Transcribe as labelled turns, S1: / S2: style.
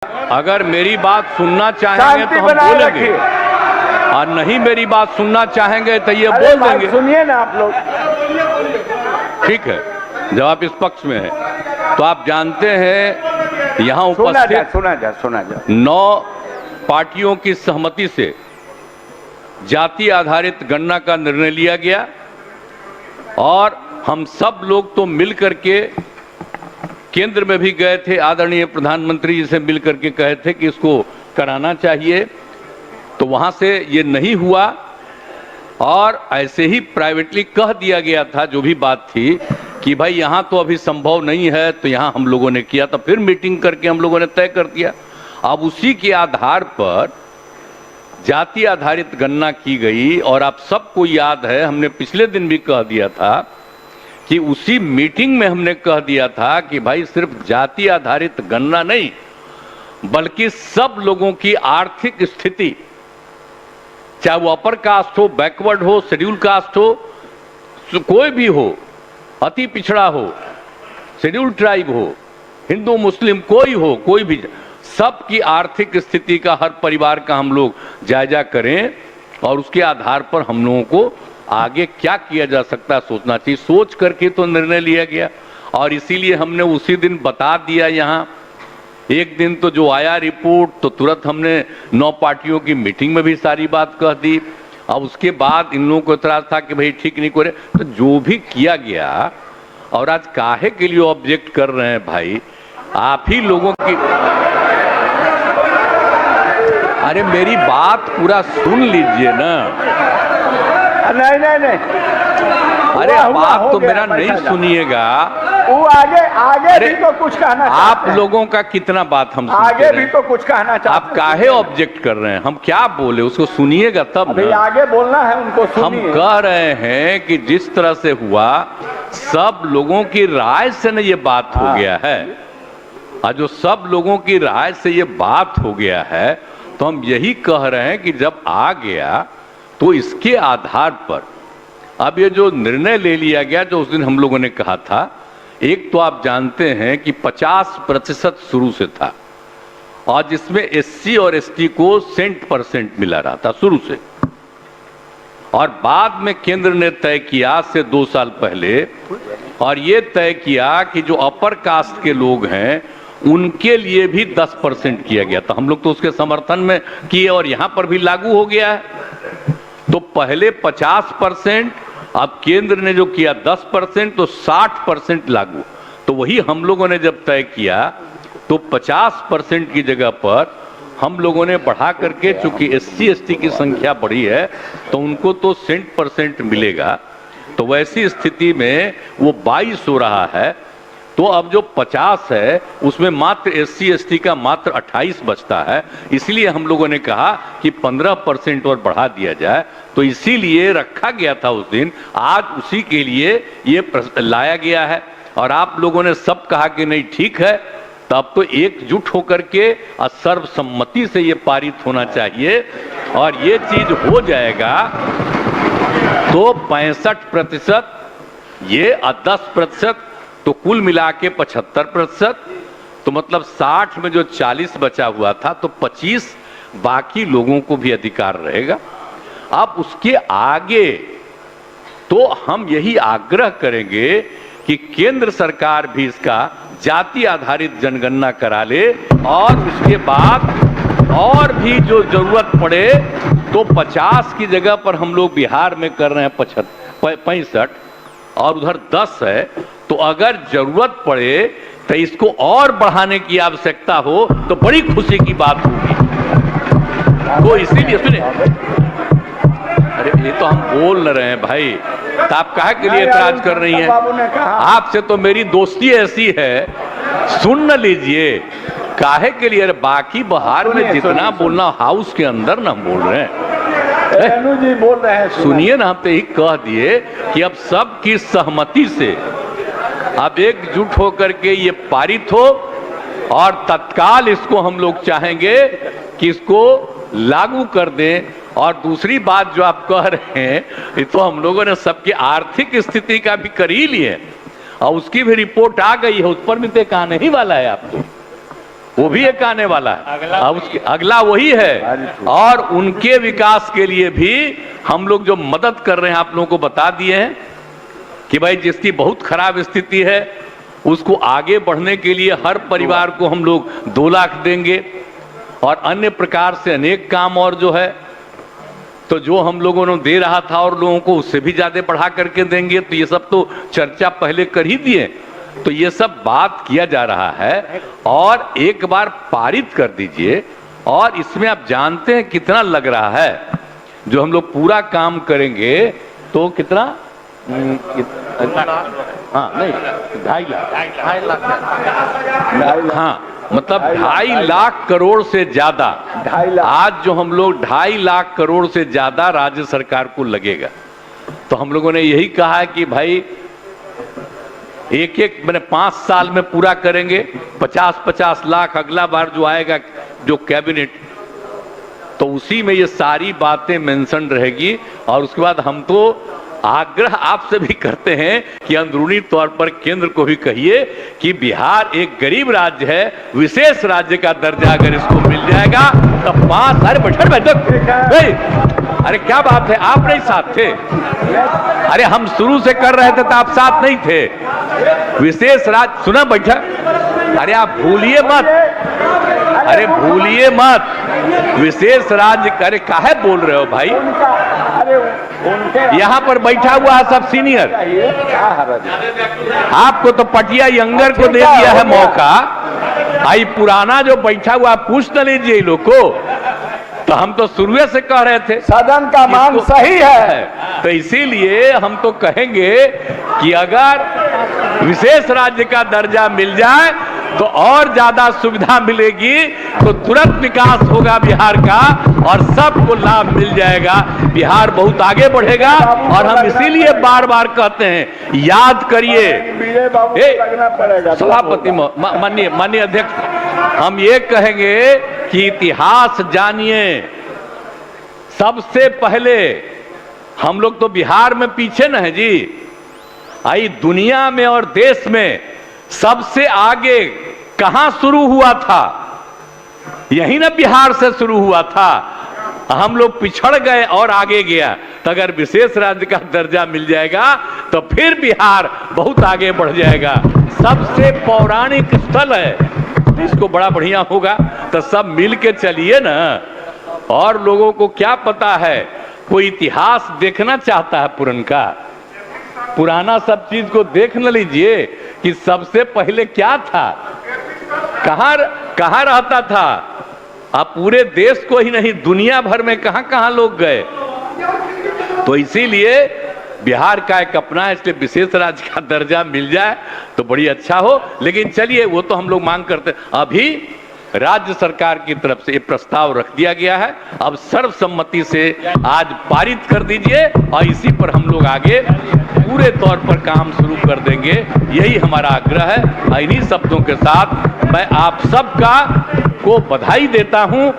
S1: अगर मेरी बात सुनना चाहेंगे तो हम बोलेंगे, और नहीं मेरी बात सुनना चाहेंगे तो ये बोल देंगे।
S2: सुनिए ना आप लोग।
S1: ठीक है, जब आप इस पक्ष में हैं तो आप जानते हैं यहाँ उपस्थित
S2: सुना जा
S1: 9 पार्टियों की सहमति से जाति आधारित गणना का निर्णय लिया गया, और हम सब लोग तो मिल करके केंद्र में भी गए थे, आदरणीय प्रधानमंत्री जी से मिल करके कहे थे कि इसको कराना चाहिए, तो वहां से ये नहीं हुआ, और ऐसे ही प्राइवेटली कह दिया गया था जो भी बात थी कि भाई यहाँ तो अभी संभव नहीं है, तो यहाँ हम लोगों ने किया, तो फिर मीटिंग करके हम लोगों ने तय कर दिया। अब उसी के आधार पर जाति आधारित गणना की गई, और आप सबको याद है हमने पिछले दिन भी कह दिया था कि उसी मीटिंग में हमने कह दिया था कि भाई सिर्फ जाति आधारित गणना नहीं, बल्कि सब लोगों की आर्थिक स्थिति, चाहे वो अपर कास्ट हो, बैकवर्ड हो, शेड्यूल कास्ट हो, कोई भी हो, अति पिछड़ा हो, शेड्यूल ट्राइब हो, हिंदू मुस्लिम कोई हो, कोई भी, सबकी आर्थिक स्थिति का, हर परिवार का हम लोग जायजा करें, और उसके आधार पर हम लोगों को आगे क्या किया जा सकता है सोचना चाहिए। सोच करके तो निर्णय लिया गया, और इसीलिए हमने उसी दिन बता दिया। यहाँ एक दिन तो जो आया रिपोर्ट, तो तुरंत हमने 9 पार्टियों की मीटिंग में भी सारी बात कह दी। अब उसके बाद इन लोगों को इतराज था कि भाई ठीक नहीं करे, तो जो भी किया गया, और आज काहे के लिए ऑब्जेक्ट कर रहे हैं भाई, आप ही लोगों की। अरे मेरी बात पूरा सुन लीजिए ना।
S2: नहीं
S1: अरे बात तो मेरा नहीं सुनिएगा,
S2: वो आगे भी तो कुछ कहना
S1: आप लोगों का कितना बात हम
S2: आगे भी तो कुछ कहना चाहते।
S1: आप काहे ऑब्जेक्ट कर रहे हैं, हम क्या बोले उसको सुनिएगा तब
S2: ना। आगे बोलना है उनको,
S1: हम कह रहे हैं कि जिस तरह से हुआ, सब लोगों की राय से न ये बात हो गया है, और जो सब लोगों की राय से ये बात हो गया है, तो हम यही कह रहे हैं कि जब आ गया तो इसके आधार पर अब ये जो निर्णय ले लिया गया, जो उस दिन हम लोगों ने कहा था, एक तो आप जानते हैं कि 50% शुरू से था, और जिसमें SC और ST को 100% मिला रहा था शुरू से, और बाद में केंद्र ने तय किया से 2 साल पहले, और ये तय किया कि जो अपर कास्ट के लोग हैं उनके लिए भी 10% किया गया था। हम लोग तो उसके समर्थन में किए, और यहां पर भी लागू हो गया है। तो पहले 50%, अब केंद्र ने जो किया 10%, तो 60% लागू। तो वही हम लोगों ने जब तय किया, तो 50% की जगह पर हम लोगों ने बढ़ा करके, चूंकि SC ST की संख्या बढ़ी है, तो उनको तो 100% मिलेगा। तो वैसी स्थिति में वो 22 हो रहा है। तो अब जो 50 है उसमें मात्र SC ST का मात्र 28 बचता है, इसलिए हम लोगों ने कहा कि 15% और बढ़ा दिया जाए। तो इसीलिए रखा गया था उस दिन, आज उसी के लिए ये लाया गया है, और आप लोगों ने सब कहा कि नहीं ठीक है, तब तो एकजुट होकर के सर्वसम्मति से ये पारित होना चाहिए, और ये चीज हो जाएगा तो 65%, ये 10%, तो कुल मिला के 75%, तो मतलब 60 में जो 40 बचा हुआ था, तो 25 बाकी लोगों को भी अधिकार रहेगा। अब उसके आगे तो हम यही आग्रह करेंगे कि केंद्र सरकार भी इसका जाति आधारित जनगणना करा ले, और उसके बाद और भी जो जरूरत पड़े, तो 50 की जगह पर हम लोग बिहार में कर रहे हैं 65, और उधर 10 है, तो अगर जरूरत पड़े तो इसको और बढ़ाने की आवश्यकता हो तो बड़ी खुशी की बात होगी। तो इसीलिए सुने, अरे ये तो हम बोल रहे हैं भाई, तो आप काहे के लिए एतराज कर रही हैं? आपसे तो मेरी दोस्ती ऐसी है, सुन न लीजिए, काहे के लिए? बाकी बाहर में जितना बोलना हाउस के अंदर ना बोल रहे हैं।
S2: जी बोल रहे हैं,
S1: सुनिए ना, हम तो यही कह दिए कि अब सबकी सहमति से अब एकजुट होकर के ये पारित हो, और तत्काल इसको हम लोग चाहेंगे कि इसको लागू कर दें। और दूसरी बात जो आप कह रहे हैं, ये तो हम लोगों ने सबकी आर्थिक स्थिति का भी कर ही लिए, और उसकी भी रिपोर्ट आ गई है, उस पर भी तो कहने ही वाला है आपको। वो भी एक आने वाला है, अब उसके अगला वही है। और उनके विकास के लिए भी हम लोग जो मदद कर रहे हैं आप लोगों को बता दिए हैं कि भाई जिसकी बहुत खराब स्थिति है उसको आगे बढ़ने के लिए हर परिवार को हम लोग 2 लाख देंगे, और अन्य प्रकार से अनेक काम और जो है तो जो हम लोगों ने दे रहा था और लोगों को उससे भी ज्यादा बढ़ा करके देंगे। तो ये सब तो चर्चा पहले कर ही दिए, तो ये सब बात किया जा रहा है और एक बार पारित कर दीजिए। और इसमें आप जानते हैं कितना लग रहा है, जो हम लोग पूरा काम करेंगे तो कितना, हाँ नहीं 2.5 लाख, हाँ मतलब 2.5 लाख करोड़ से ज्यादा,
S2: 2.5 लाख,
S1: आज जो हम लोग 2.5 लाख करोड़ से ज्यादा राज्य सरकार को लगेगा। तो हम लोगों ने यही कहा है कि भाई एक मैंने 5 साल में पूरा करेंगे, 50-50 लाख अगला बार जो आएगा जो कैबिनेट, तो उसी में ये सारी बातें मेंशन रहेगी। और उसके बाद हम तो आग्रह आपसे भी करते हैं कि अंदरूनी तौर पर केंद्र को भी कहिए कि बिहार एक गरीब राज्य है, विशेष राज्य का दर्जा अगर इसको मिल जाएगा तो 5 अरे बैठक, अरे क्या बात है, आप नहीं साथ थे? अरे हम शुरू से कर रहे थे तो आप साथ नहीं थे। विशेष राज्य सुना बैठक, अरे आप भूलिए मत, अरे भूलिए मत, विशेष राज्य, अरे काहे बोल रहे हो भाई? यहाँ पर बैठा हुआ है सब सीनियर, आपको तो पटिया यंगर को दे दिया है मौका, आई पुराना जो बैठा हुआ पूछ न लीजिए इन लोग को। तो हम तो शुरू से कह रहे थे
S2: सदन का मांग सही है,
S1: तो इसीलिए हम तो कहेंगे कि अगर विशेष राज्य का दर्जा मिल जाए तो और ज्यादा सुविधा मिलेगी, तो तुरंत विकास होगा बिहार का और सबको लाभ मिल जाएगा, बिहार बहुत आगे बढ़ेगा। और हम इसीलिए बार बार कहते हैं, याद करिए सभापति माननीय अध्यक्ष, हम ये कहेंगे कि इतिहास जानिए। सबसे पहले हम लोग तो बिहार में पीछे न है जी, आई दुनिया में और देश में सबसे आगे कहां शुरू हुआ था? यही ना बिहार से शुरू हुआ था। हम लोग पिछड़ गए और आगे गया, तो अगर विशेष राज्य का दर्जा मिल जाएगा तो फिर बिहार बहुत आगे बढ़ जाएगा। सबसे पौराणिक स्थल है, इसको बड़ा बढ़िया होगा, तो सब मिल के चलिए ना। और लोगों को क्या पता है, कोई इतिहास देखना चाहता है पुराना सब चीज को देख न लीजिए कि सबसे पहले क्या था, कहां रहता था। आप पूरे देश को ही नहीं, दुनिया भर में कहां लोग गए। तो इसीलिए बिहार का एक अपना है, इसलिए विशेष राज्य का दर्जा मिल जाए तो बड़ी अच्छा हो। लेकिन चलिए, वो तो हम लोग मांग करते, अभी राज्य सरकार की तरफ से ये प्रस्ताव रख दिया गया है, अब सर्वसम्मति से आज पारित कर दीजिए और इसी पर हम लोग आगे पूरे तौर पर काम शुरू कर देंगे, यही हमारा आग्रह है। इन्हीं शब्दों के साथ मैं आप सबका को बधाई देता हूं।